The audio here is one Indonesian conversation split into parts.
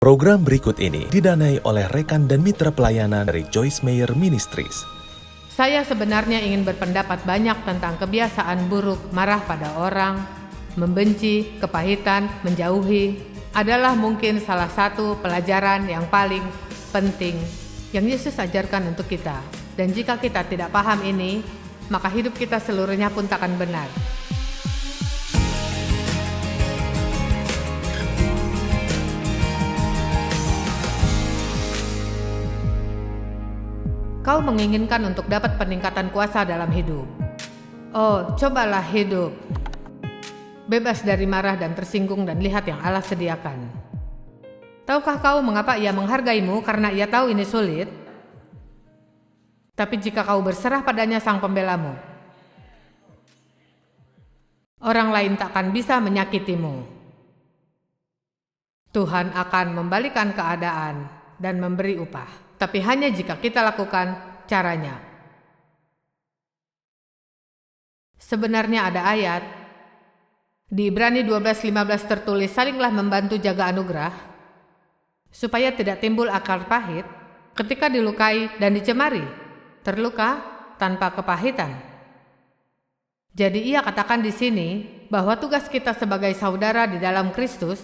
Program berikut ini didanai oleh rekan dan mitra pelayanan dari Joyce Meyer Ministries. Saya sebenarnya ingin berpendapat banyak tentang kebiasaan buruk, marah pada orang, membenci, kepahitan, menjauhi, adalah mungkin salah satu pelajaran yang paling penting yang Yesus ajarkan untuk kita. Dan jika kita tidak paham ini, maka hidup kita seluruhnya pun takkan benar. Kau menginginkan untuk dapat peningkatan kuasa dalam hidup. Oh, cobalah hidup bebas dari marah dan tersinggung dan lihat yang Allah sediakan. Tahukah kau mengapa Ia menghargaimu? Karena Ia tahu ini sulit. Tapi jika kau berserah padanya Sang Pembelamu, orang lain takkan bisa menyakitimu. Tuhan akan membalikan keadaan dan memberi upah. Tapi hanya jika kita lakukan caranya. Sebenarnya ada ayat di Ibrani 12:15 tertulis, salinglah membantu jaga anugerah, supaya tidak timbul akar pahit ketika dilukai dan dicemari, terluka tanpa kepahitan. Jadi ia katakan di sini bahwa tugas kita sebagai saudara di dalam Kristus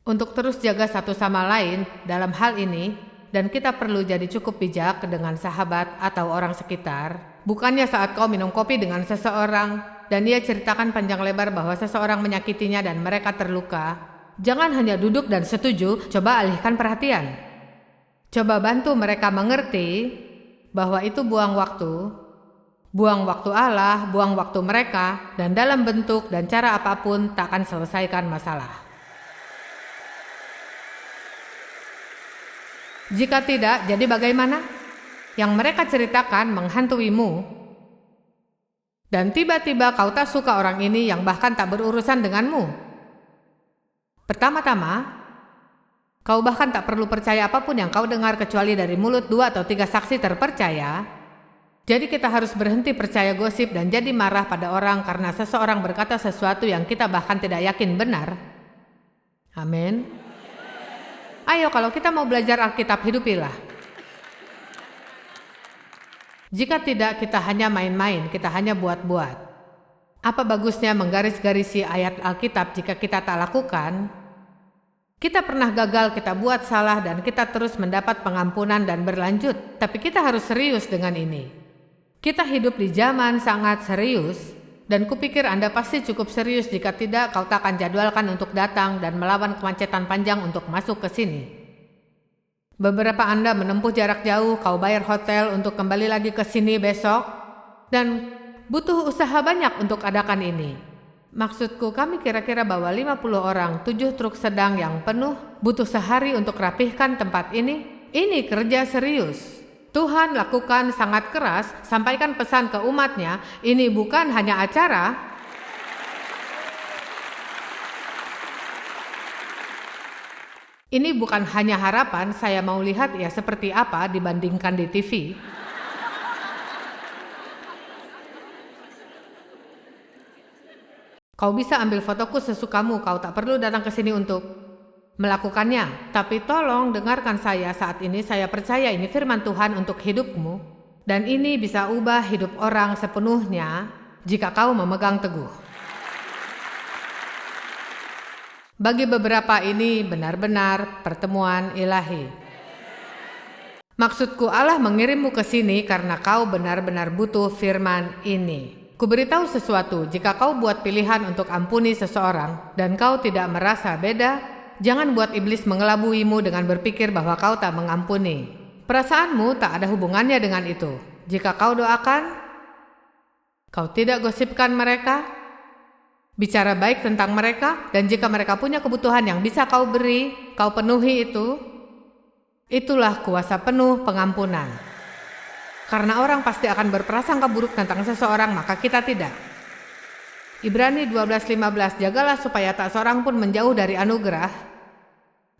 untuk terus jaga satu sama lain dalam hal ini. Dan kita perlu jadi cukup bijak dengan sahabat atau orang sekitar. Bukannya saat kau minum kopi dengan seseorang dan ia ceritakan panjang lebar bahwa seseorang menyakitinya dan mereka terluka, jangan hanya duduk dan setuju, coba alihkan perhatian. Coba bantu mereka mengerti bahwa itu buang waktu Allah, buang waktu mereka, dan dalam bentuk dan cara apapun tak akan selesaikan masalah. Jika tidak, jadi bagaimana? Yang mereka ceritakan menghantuimu. Dan tiba-tiba kau tak suka orang ini yang bahkan tak berurusan denganmu. Pertama-tama, kau bahkan tak perlu percaya apapun yang kau dengar kecuali dari mulut 2 atau 3 saksi terpercaya. Jadi kita harus berhenti percaya gosip dan jadi marah pada orang karena seseorang berkata sesuatu yang kita bahkan tidak yakin benar. Amin. Ayo, kalau kita mau belajar Alkitab, hidupilah. Jika tidak, kita hanya main-main, kita hanya buat-buat. Apa bagusnya menggaris-garisi ayat Alkitab jika kita tak lakukan? Kita pernah gagal, kita buat salah, dan kita terus mendapat pengampunan dan berlanjut. Tapi kita harus serius dengan ini. Kita hidup di zaman sangat serius, dan kupikir Anda pasti cukup serius. Jika tidak, kau tak akan jadwalkan untuk datang dan melawan kemacetan panjang untuk masuk ke sini. Beberapa Anda menempuh jarak jauh, kau bayar hotel untuk kembali lagi ke sini besok, dan butuh usaha banyak untuk adakan ini. Maksudku, kami kira-kira bawa 50 orang, 7 truk sedang yang penuh, butuh sehari untuk rapihkan tempat ini. Ini kerja serius. Tuhan lakukan sangat keras, sampaikan pesan ke umatnya, ini bukan hanya acara. Ini bukan hanya harapan, saya mau lihat ya seperti apa dibandingkan di TV. Kau bisa ambil fotoku sesukamu, kau tak perlu datang ke sini untuk melakukannya, tapi tolong dengarkan saya saat ini. Saya percaya ini firman Tuhan untuk hidupmu, dan ini bisa ubah hidup orang sepenuhnya jika kau memegang teguh. Bagi beberapa ini benar-benar pertemuan ilahi. Maksudku, Allah mengirimmu ke sini karena kau benar-benar butuh firman ini. Kuberitahu sesuatu, jika kau buat pilihan untuk ampuni seseorang dan kau tidak merasa beda, jangan buat iblis mengelabuimu dengan berpikir bahwa kau tak mengampuni. Perasaanmu tak ada hubungannya dengan itu. Jika kau doakan, kau tidak gosipkan mereka, bicara baik tentang mereka, dan jika mereka punya kebutuhan yang bisa kau beri, kau penuhi itu, itulah kuasa penuh pengampunan. Karena orang pasti akan berprasangka buruk tentang seseorang, maka kita tidak. Ibrani 12:15, jagalah supaya tak seorang pun menjauh dari anugerah,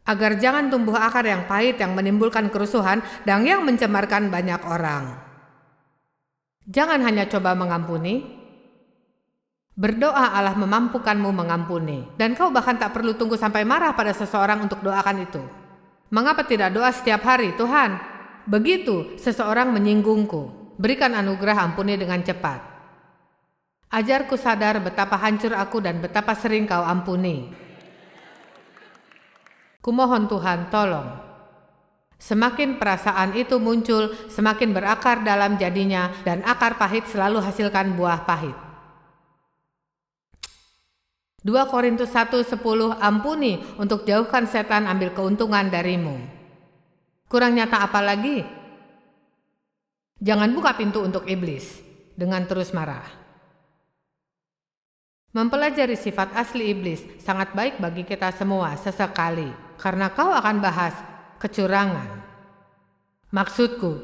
agar jangan tumbuh akar yang pahit yang menimbulkan kerusuhan dan yang mencemarkan banyak orang. Jangan hanya coba mengampuni, Berdoa Allah memampukanmu mengampuni, dan kau bahkan tak perlu tunggu sampai marah pada seseorang untuk doakan itu. Mengapa tidak doa setiap hari, Tuhan? Begitu seseorang menyinggungku, berikan anugerah ampuni dengan cepat. Ajarku sadar betapa hancur aku dan betapa sering kau ampuni. Kumohon Tuhan, tolong. Semakin perasaan itu muncul, semakin berakar dalam jadinya, dan akar pahit selalu hasilkan buah pahit. 2 Korintus 1:10 Ampuni untuk jauhkan setan ambil keuntungan darimu. Kurang nyata apa lagi? Jangan buka pintu untuk iblis dengan terus marah. Mempelajari sifat asli iblis sangat baik bagi kita semua sesekali, karena kau akan bahas kecurangan. Maksudku,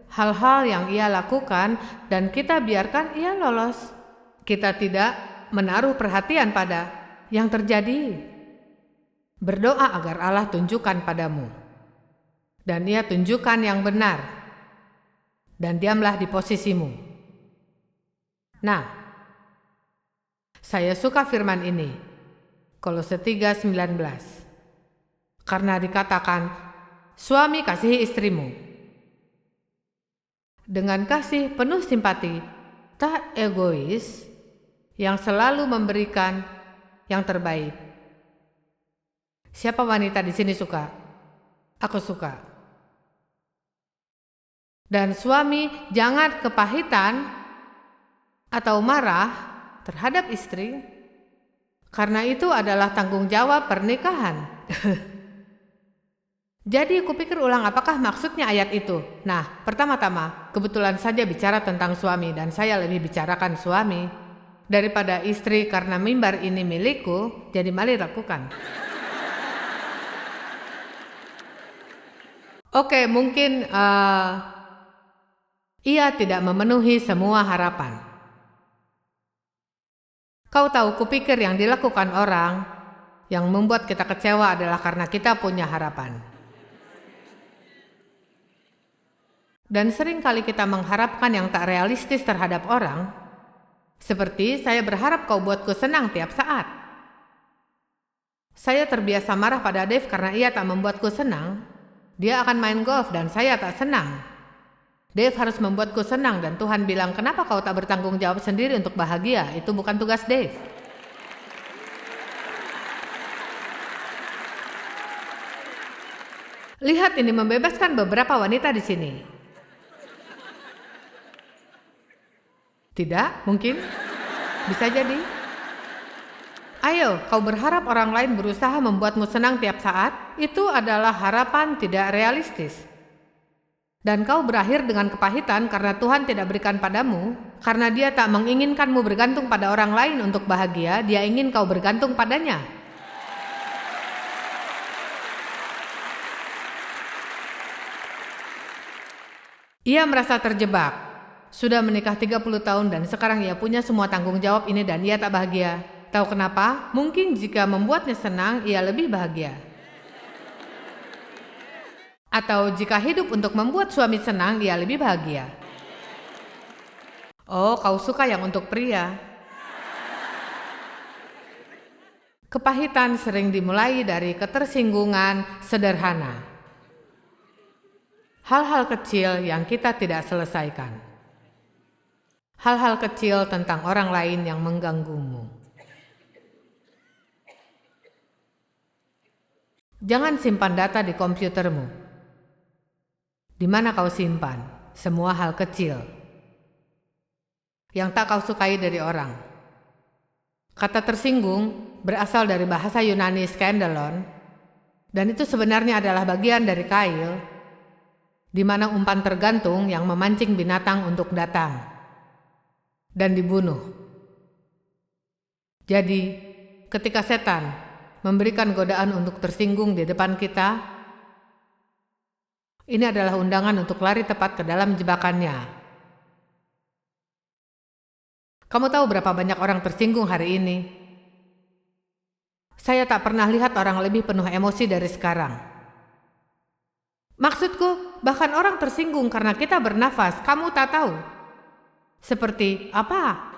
hal-hal yang ia lakukan dan kita biarkan ia lolos. Kita tidak menaruh perhatian pada yang terjadi. Berdoa agar Allah tunjukkan padamu. Dan Ia tunjukkan yang benar. Dan diamlah di posisimu. Nah, saya suka firman ini. Kolose 3:19. Karena dikatakan, suami kasihi istrimu. Dengan kasih penuh simpati, tak egois, yang selalu memberikan yang terbaik. Siapa wanita di sini suka? Aku suka. Dan suami jangan kepahitan atau marah terhadap istri, karena itu adalah tanggung jawab pernikahan. Jadi kupikir ulang apakah maksudnya ayat itu. Nah, pertama-tama kebetulan saja bicara tentang suami dan saya lebih bicarakan suami daripada istri karena mimbar ini milikku, jadi mari lakukan. Oke, mungkin ia tidak memenuhi semua harapan. Kau tahu, kupikir yang dilakukan orang yang membuat kita kecewa adalah karena kita punya harapan. Dan seringkali kita mengharapkan yang tak realistis terhadap orang. Seperti saya berharap kau buatku senang tiap saat. Saya terbiasa marah pada Dave karena ia tak membuatku senang. Dia akan main golf dan saya tak senang. Dave harus membuatku senang dan Tuhan bilang, kenapa kau tak bertanggung jawab sendiri untuk bahagia? Itu bukan tugas Dave. Lihat, ini membebaskan beberapa wanita di sini. Tidak, mungkin. Bisa jadi. Ayo, kau berharap orang lain berusaha membuatmu senang tiap saat? Itu adalah harapan tidak realistis. Dan kau berakhir dengan kepahitan karena Tuhan tidak berikan padamu. Karena Dia tak menginginkanmu bergantung pada orang lain untuk bahagia, Dia ingin kau bergantung padanya. Ia merasa terjebak. Sudah menikah 30 tahun dan sekarang ia punya semua tanggung jawab ini dan ia tak bahagia. Tahu kenapa? Mungkin jika membuatnya senang, ia lebih bahagia. Atau jika hidup untuk membuat suami senang, ia lebih bahagia. Oh, kau suka yang untuk pria. Kepahitan sering dimulai dari ketersinggungan sederhana. Hal-hal kecil yang kita tidak selesaikan. Hal-hal kecil tentang orang lain yang mengganggumu. Jangan simpan data di komputermu. Di mana kau simpan semua hal kecil yang tak kau sukai dari orang. Kata tersinggung berasal dari bahasa Yunani skandalon, dan itu sebenarnya adalah bagian dari kail, di mana umpan tergantung yang memancing binatang untuk datang dan dibunuh. Jadi, ketika setan memberikan godaan untuk tersinggung di depan kita, ini adalah undangan untuk lari tepat ke dalam jebakannya. Kamu tahu berapa banyak orang tersinggung hari ini? Saya tak pernah lihat orang lebih penuh emosi dari sekarang. Maksudku, bahkan orang tersinggung karena kita bernafas, kamu tak tahu. Seperti apa?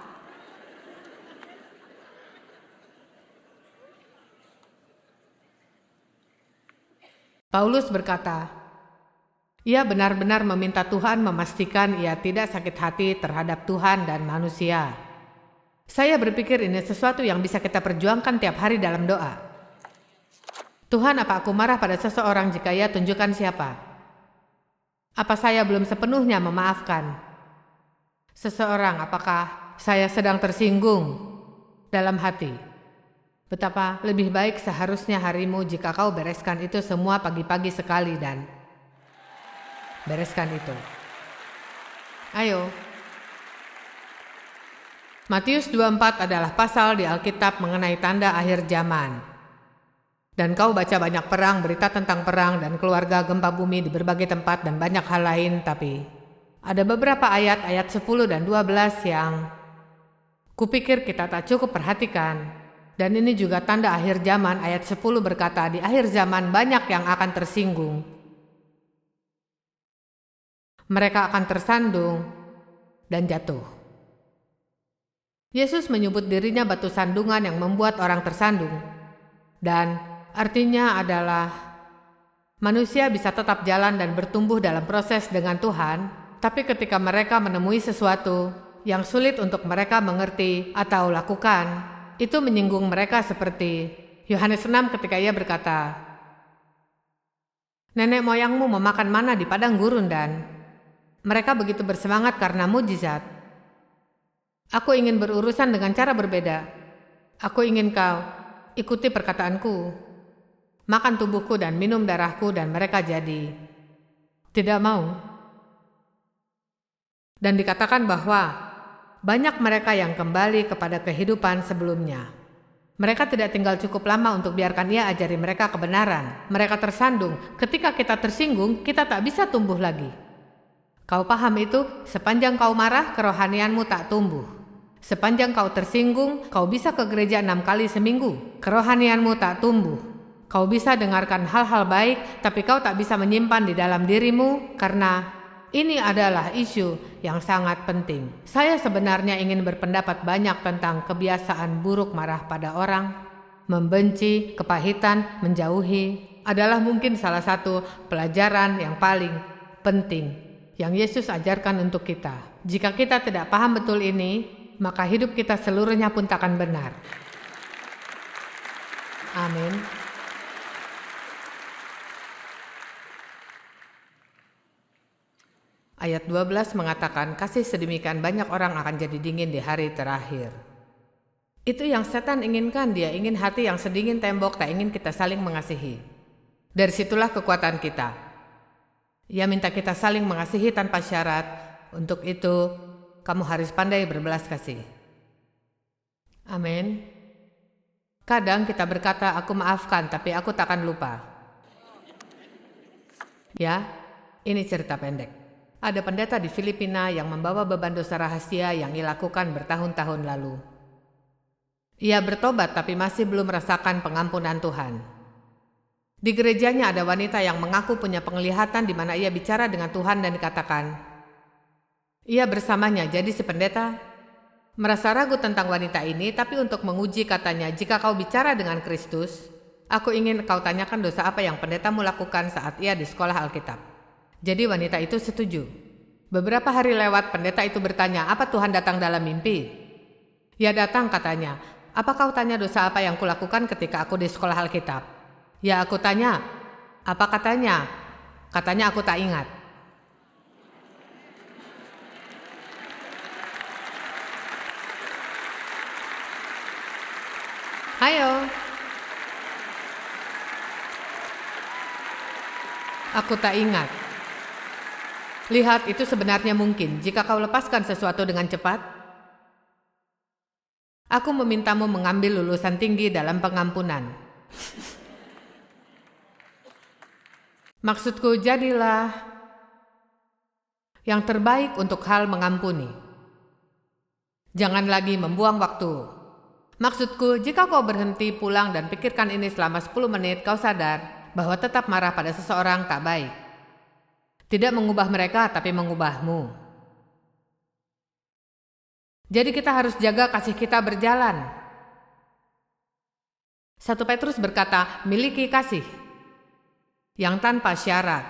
Paulus berkata, ia benar-benar meminta Tuhan memastikan ia tidak sakit hati terhadap Tuhan dan manusia. Saya berpikir ini sesuatu yang bisa kita perjuangkan tiap hari dalam doa. Tuhan, apa aku marah pada seseorang jika ia tunjukkan siapa? Apa saya belum sepenuhnya memaafkan seseorang? Apakah saya sedang tersinggung dalam hati? Betapa lebih baik seharusnya harimu jika kau bereskan itu semua pagi-pagi sekali dan bereskan itu. Ayo. Matius 24 adalah pasal di Alkitab mengenai tanda akhir zaman. Dan kau baca banyak perang, berita tentang perang dan keluarga gempa bumi di berbagai tempat dan banyak hal lain, tapi ada beberapa ayat 10 dan 12 yang kupikir kita tak cukup perhatikan. Dan ini juga tanda akhir zaman. Ayat 10 berkata, di akhir zaman banyak yang akan tersinggung. Mereka akan tersandung dan jatuh. Yesus menyebut dirinya batu sandungan yang membuat orang tersandung. Dan artinya adalah manusia bisa tetap jalan dan bertumbuh dalam proses dengan Tuhan, tapi ketika mereka menemui sesuatu yang sulit untuk mereka mengerti atau lakukan, itu menyinggung mereka seperti Yohanes 6 ketika ia berkata, nenek moyangmu memakan mana di padang gurun dan mereka begitu bersemangat karena mujizat. Aku ingin berurusan dengan cara berbeda. Aku ingin kau ikuti perkataanku, makan tubuhku dan minum darahku, dan mereka jadi tidak mau. Dan dikatakan bahwa banyak mereka yang kembali kepada kehidupan sebelumnya. Mereka tidak tinggal cukup lama untuk biarkan ia ajari mereka kebenaran. Mereka tersandung. Ketika kita tersinggung, kita tak bisa tumbuh lagi. Kau paham itu? Sepanjang kau marah, kerohanianmu tak tumbuh. Sepanjang kau tersinggung, kau bisa ke gereja 6 kali seminggu. Kerohanianmu tak tumbuh. Kau bisa dengarkan hal-hal baik, tapi kau tak bisa menyimpan di dalam dirimu karena ini adalah isu yang sangat penting. Saya sebenarnya ingin berpendapat banyak tentang kebiasaan buruk marah pada orang, membenci, kepahitan, menjauhi. Adalah mungkin salah satu pelajaran yang paling penting yang Yesus ajarkan untuk kita. Jika kita tidak paham betul ini, maka hidup kita seluruhnya pun takkan benar. Amin. Ayat 12 mengatakan, kasih sedemikian banyak orang akan jadi dingin di hari terakhir. Itu yang setan inginkan. Dia ingin hati yang sedingin tembok, tak ingin kita saling mengasihi. Dari situlah kekuatan kita. Ia minta kita saling mengasihi tanpa syarat. Untuk itu, kamu harus pandai berbelas kasih. Amin. Kadang kita berkata, aku maafkan, tapi aku takkan lupa. Ya, ini cerita pendek. Ada pendeta di Filipina yang membawa beban dosa rahasia yang ia lakukan bertahun-tahun lalu. Ia bertobat tapi masih belum merasakan pengampunan Tuhan. Di gerejanya ada wanita yang mengaku punya penglihatan di mana ia bicara dengan Tuhan dan dikatakan, ia bersamanya. Jadi si pendeta merasa ragu tentang wanita ini, tapi untuk menguji katanya, jika kau bicara dengan Kristus, aku ingin kau tanyakan dosa apa yang pendetamu lakukan saat ia di sekolah Alkitab. Jadi wanita itu setuju. Beberapa hari lewat, pendeta itu bertanya, apa Tuhan datang dalam mimpi? Ya datang, katanya. Apa kau tanya dosa apa yang kulakukan ketika aku di sekolah Alkitab? Ya aku tanya. Apa katanya? Katanya aku tak ingat. Ayo. Aku tak ingat. Lihat, itu sebenarnya mungkin jika kau lepaskan sesuatu dengan cepat. Aku memintamu mengambil lulusan tinggi dalam pengampunan. Maksudku, jadilah yang terbaik untuk hal mengampuni. Jangan lagi membuang waktu. Maksudku, jika kau berhenti pulang dan pikirkan ini selama 10 menit, kau sadar bahwa tetap marah pada seseorang tak baik. Tidak mengubah mereka, tapi mengubahmu. Jadi kita harus jaga kasih kita berjalan. 1 Petrus berkata, miliki kasih. yang tanpa syarat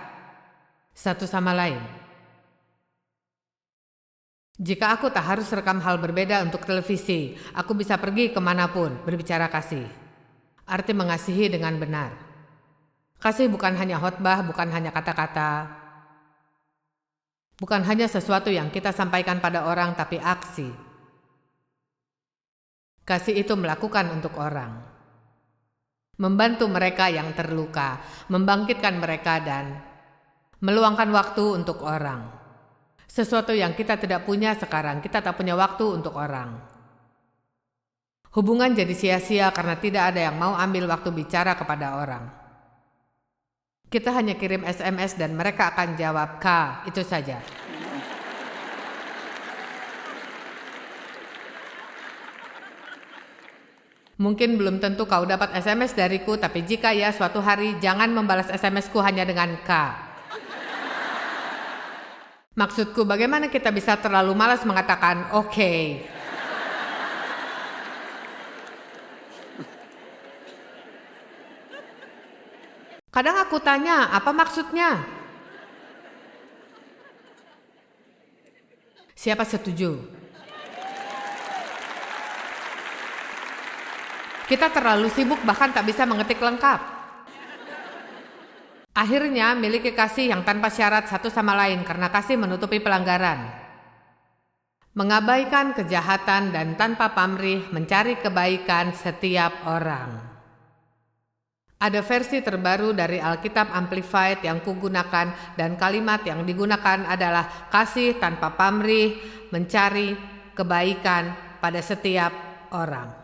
satu sama lain. Jika aku tak harus rekam hal berbeda untuk televisi, aku bisa pergi kemanapun berbicara kasih. Arti mengasihi dengan benar. Kasih bukan hanya khotbah, bukan hanya kata-kata, bukan hanya sesuatu yang kita sampaikan pada orang, tapi aksi. Kasih itu melakukan untuk orang, membantu mereka yang terluka, membangkitkan mereka, dan meluangkan waktu untuk orang. Sesuatu yang kita tidak punya sekarang, kita tak punya waktu untuk orang. Hubungan jadi sia-sia karena tidak ada yang mau ambil waktu bicara kepada orang. Kita hanya kirim SMS dan mereka akan jawab "K", itu saja. Mungkin belum tentu kau dapat SMS dariku, tapi jika ya, suatu hari jangan membalas SMS-ku hanya dengan "K". Maksudku, bagaimana kita bisa terlalu malas mengatakan "oke"? Kadang aku tanya, apa maksudnya? Siapa setuju? Kita terlalu sibuk bahkan tak bisa mengetik lengkap. Akhirnya miliki kasih yang tanpa syarat satu sama lain karena kasih menutupi pelanggaran. Mengabaikan kejahatan dan tanpa pamrih mencari kebaikan setiap orang. Ada versi terbaru dari Alkitab Amplified yang kugunakan dan kalimat yang digunakan adalah kasih tanpa pamrih mencari kebaikan pada setiap orang.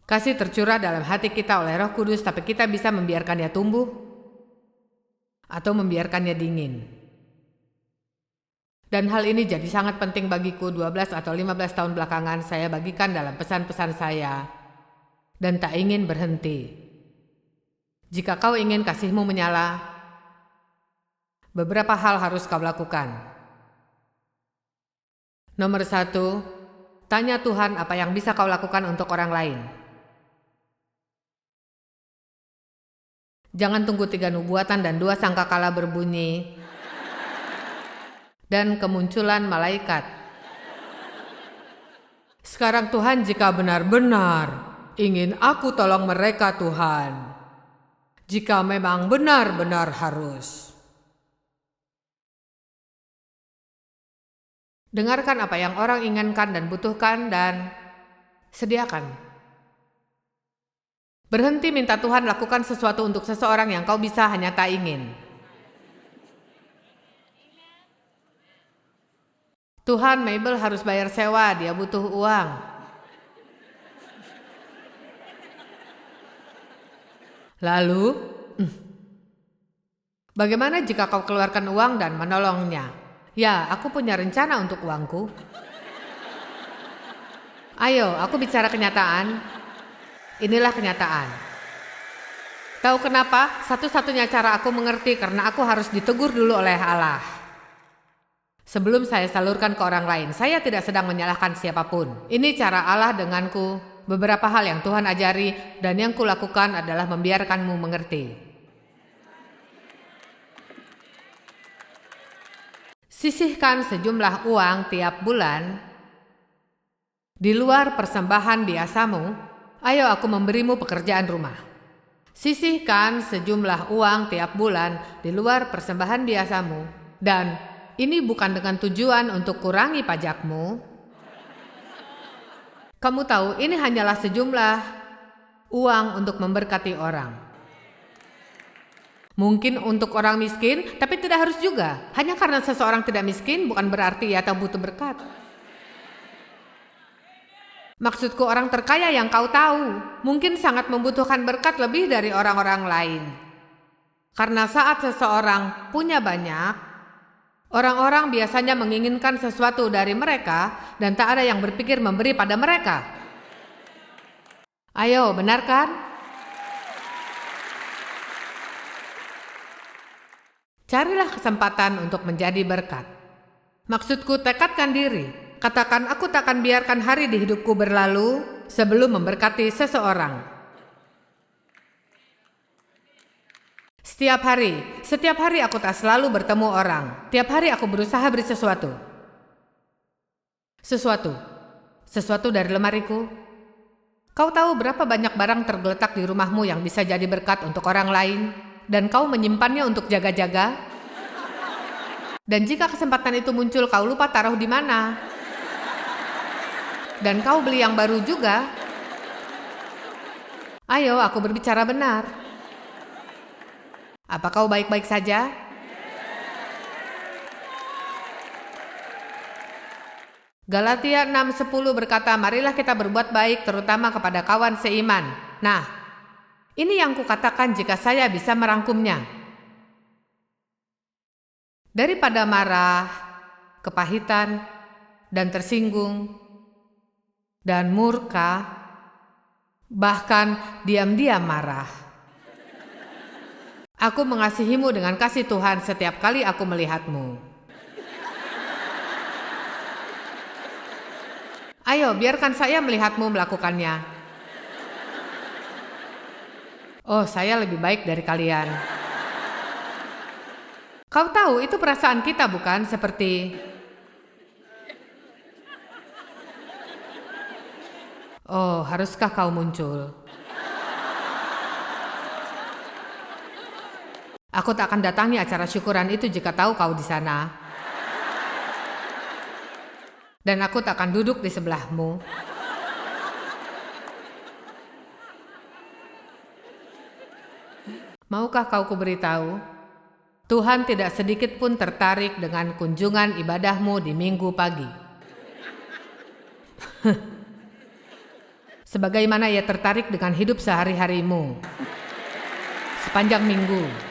Kasih tercurah dalam hati kita oleh Roh Kudus, tapi kita bisa membiarkannya tumbuh atau membiarkannya dingin. Dan hal ini jadi sangat penting bagiku. 12 atau 15 tahun belakangan saya bagikan dalam pesan-pesan saya dan tak ingin berhenti. Jika kau ingin kasihmu menyala, beberapa hal harus kau lakukan. Nomor 1, tanya Tuhan apa yang bisa kau lakukan untuk orang lain. Jangan tunggu 3 nubuatan dan 2 sangkakala berbunyi dan kemunculan malaikat. Sekarang Tuhan, jika benar-benar ingin aku tolong mereka Tuhan, jika memang benar-benar harus. Dengarkan apa yang orang inginkan dan butuhkan dan sediakan. Berhenti minta Tuhan lakukan sesuatu untuk seseorang yang kau bisa hanya tak ingin. Tuhan, Mabel harus bayar sewa, dia butuh uang. Lalu, bagaimana jika kau keluarkan uang dan menolongnya? Ya, aku punya rencana untuk uangku. Ayo, aku bicara kenyataan. Inilah kenyataan. Tahu kenapa? Satu-satunya cara aku mengerti karena aku harus ditegur dulu oleh Allah. Sebelum saya salurkan ke orang lain, saya tidak sedang menyalahkan siapapun. Ini cara Allah denganku. Beberapa hal yang Tuhan ajari dan yang kulakukan adalah membiarkanmu mengerti. Sisihkan sejumlah uang tiap bulan di luar persembahan biasamu. Ayo, aku memberimu pekerjaan rumah. Sisihkan sejumlah uang tiap bulan di luar persembahan biasamu. Dan ini bukan dengan tujuan untuk kurangi pajakmu. Kamu tahu, ini hanyalah sejumlah uang untuk memberkati orang. Mungkin untuk orang miskin, tapi tidak harus juga. Hanya karena seseorang tidak miskin bukan berarti ia tak butuh berkat. Maksudku, orang terkaya yang kau tahu mungkin sangat membutuhkan berkat lebih dari orang-orang lain. Karena saat seseorang punya banyak, orang-orang biasanya menginginkan sesuatu dari mereka dan tak ada yang berpikir memberi pada mereka. Ayo, benar kan? Carilah kesempatan untuk menjadi berkat. Maksudku, tekadkan diri. Katakan, aku takkan biarkan hari di hidupku berlalu sebelum memberkati seseorang. Setiap hari aku tak selalu bertemu orang. Tiap hari aku berusaha beri sesuatu. Sesuatu dari lemariku. Kau tahu berapa banyak barang tergeletak di rumahmu yang bisa jadi berkat untuk orang lain, dan kau menyimpannya untuk jaga-jaga? Dan jika kesempatan itu muncul, kau lupa taruh di mana. Dan kau beli yang baru juga. Ayo, aku berbicara benar. Apa kau baik-baik saja? Galatia 6:10 berkata, marilah kita berbuat baik terutama kepada kawan seiman. Nah, ini yang kukatakan jika saya bisa merangkumnya. Daripada marah, kepahitan, dan tersinggung, dan murka, bahkan diam-diam marah. Aku mengasihimu dengan kasih Tuhan setiap kali aku melihatmu. Ayo, biarkan saya melihatmu melakukannya. Oh, saya lebih baik dari kalian. Kau tahu, itu perasaan kita, bukan? Seperti, oh, haruskah kau muncul? Aku tak akan datangi acara syukuran itu jika tahu kau di sana. Dan aku tak akan duduk di sebelahmu. Maukah kau kuberitahu? Tuhan tidak sedikit pun tertarik dengan kunjungan ibadahmu di minggu pagi. Sebagaimana ia tertarik dengan hidup sehari-harimu sepanjang minggu.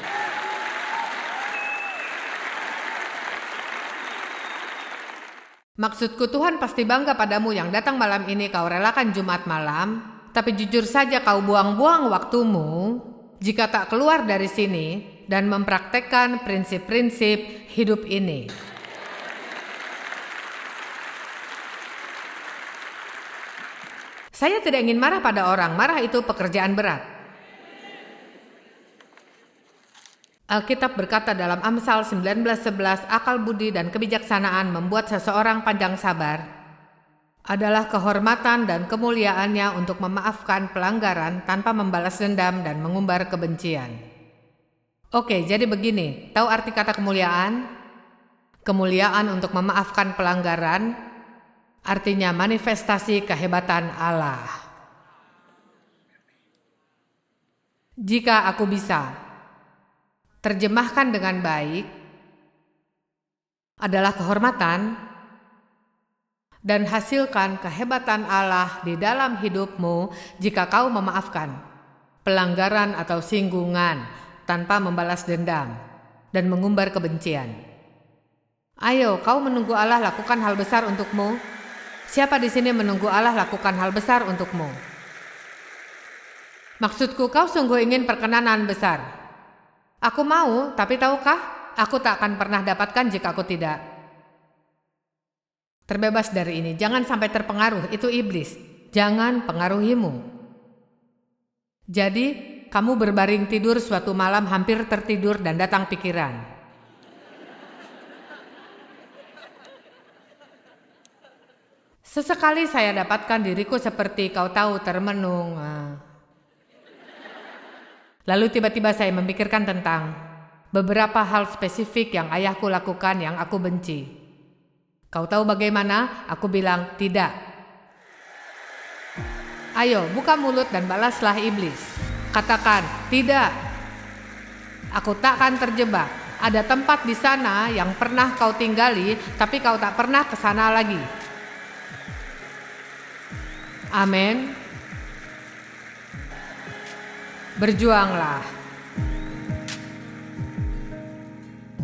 Maksudku, Tuhan pasti bangga padamu yang datang malam ini kau relakan Jumat malam, tapi jujur saja kau buang-buang waktumu jika tak keluar dari sini dan mempraktekkan prinsip-prinsip hidup ini. Saya tidak ingin marah pada orang, marah itu pekerjaan berat. Alkitab berkata dalam Amsal 19:11, akal budi dan kebijaksanaan membuat seseorang panjang sabar adalah kehormatan dan kemuliaannya untuk memaafkan pelanggaran tanpa membalas dendam dan mengumbar kebencian. Oke, jadi begini, tahu arti kata kemuliaan? Kemuliaan untuk memaafkan pelanggaran artinya manifestasi kehebatan Allah. Jika aku bisa terjemahkan dengan baik, adalah kehormatan dan hasilkan kehebatan Allah di dalam hidupmu jika kau memaafkan pelanggaran atau singgungan tanpa membalas dendam dan mengumbar kebencian. Ayo, kau menunggu Allah lakukan hal besar untukmu? Siapa di sini menunggu Allah lakukan hal besar untukmu? Maksudku, kau sungguh ingin perkenanan besar. Aku mau, tapi tahukah, aku tak akan pernah dapatkan jika aku tidak. Terbebas dari ini, jangan sampai terpengaruh, itu iblis. Jangan pengaruhimu. Jadi, kamu berbaring tidur suatu malam hampir tertidur dan datang pikiran. Sesekali saya dapatkan diriku seperti kau tahu termenung. Lalu tiba-tiba saya memikirkan tentang beberapa hal spesifik yang ayahku lakukan yang aku benci. Kau tahu bagaimana? Aku bilang tidak. Ayo, buka mulut dan balaslah iblis. Katakan, tidak. Aku tak akan terjebak. Ada tempat di sana yang pernah kau tinggali, tapi kau tak pernah ke sana lagi. Amin. Berjuanglah.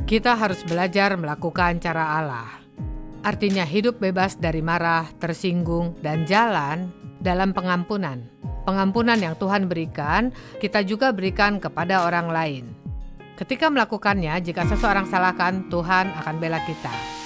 Kita harus belajar melakukan cara Allah. Artinya hidup bebas dari marah, tersinggung, dan jalan dalam pengampunan. Pengampunan yang Tuhan berikan, kita juga berikan kepada orang lain. Ketika melakukannya, jika seseorang salahkan, Tuhan akan bela kita.